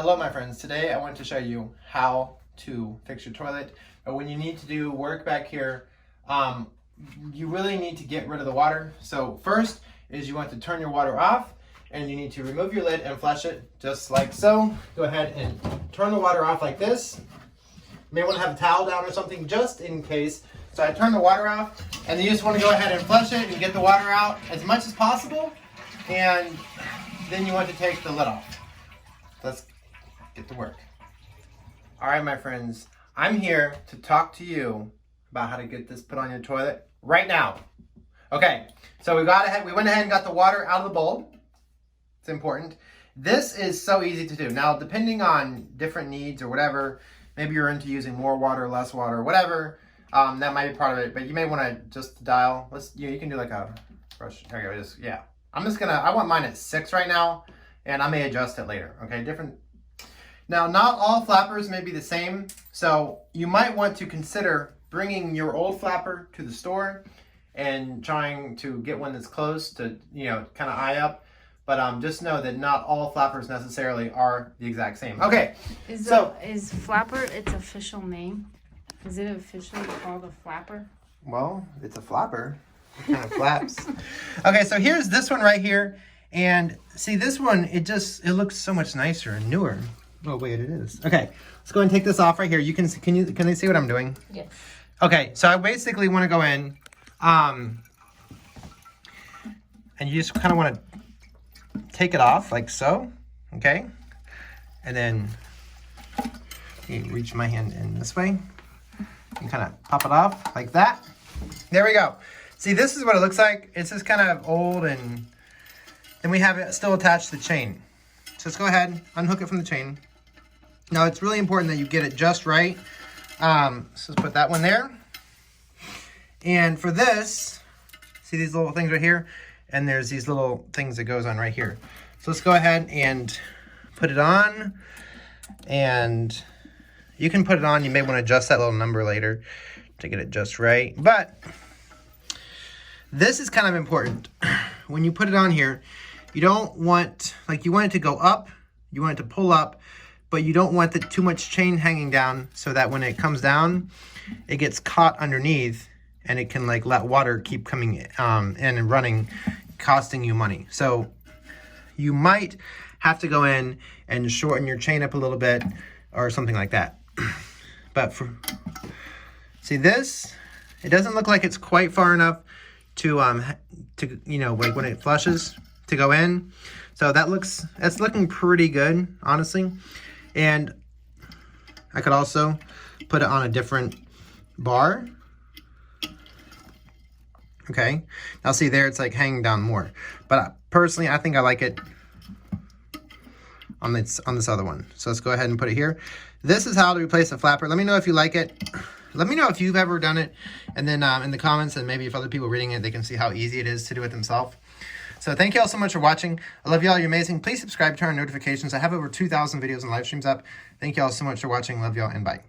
Hello my friends, today I want to show you how to fix your toilet. But when you need to do work back here, you really need to get rid of the water. So first is you want to turn your water off and you need to remove your lid and flush it just like so. Go ahead and turn the water off like this. You may want to have a towel down or something just in case. So I turn the water off and then you just want to go ahead and flush it and get the water out as much as possible. And then you want to take the lid off. Let's get to work. All right, my friends, I'm here to talk to you about how to get this put on your toilet right now. Okay, so we went ahead and got the water out of the bowl. It's important. This is so easy to do. Now, depending on different needs or whatever, maybe you're into using more water, less water, whatever, that might be part of it, but you may want to just dial. You can do like a brush. There you go, I want mine at 6 right now, and I may adjust it later, okay? Now, not all flappers may be the same, so you might want to consider bringing your old flapper to the store and trying to get one that's close to, kind of eye up. But just know that not all flappers necessarily are the exact same. Okay, Is flapper its official name? Is it officially called a flapper? Well, it's a flapper. It kind of flaps. Okay, so here's this one right here. And see, this one, it looks so much nicer and newer. Oh, wait, it is. Okay, let's go ahead and take this off right here. Can they see what I'm doing? Yes. Okay, so I basically want to go in, and you just kind of want to take it off like so, okay? And then you reach my hand in this way and kind of pop it off like that. There we go. See, this is what it looks like. It's just kind of old, and then we have it still attached to the chain. So let's go ahead, unhook it from the chain. Now, it's really important that you get it just right. So let's put that one there. And for this, see these little things right here? And there's these little things that goes on right here. So let's go ahead and put it on. And you can put it on. You may want to adjust that little number later to get it just right. But this is kind of important. When you put it on here, you don't want, you want it to go up, you want it to pull up, but you don't want too much chain hanging down so that when it comes down, it gets caught underneath and it can let water keep coming in and running, costing you money. So you might have to go in and shorten your chain up a little bit or something like that. But see this, it doesn't look like it's quite far enough to when it flushes to go in. So that's looking pretty good, honestly. And I could also put it on a different bar. Okay, now see there, it's hanging down more. But personally, I think I like it on this other one. So let's go ahead and put it here. This is how to replace a flapper. Let me know if you like it. Let me know if you've ever done it. And then in the comments, and maybe if other people reading it, they can see how easy it is to do it themselves. So thank you all so much for watching. I love y'all. You're amazing. Please subscribe, turn on notifications. I have over 2,000 videos and live streams up. Thank you all so much for watching. Love y'all and bye.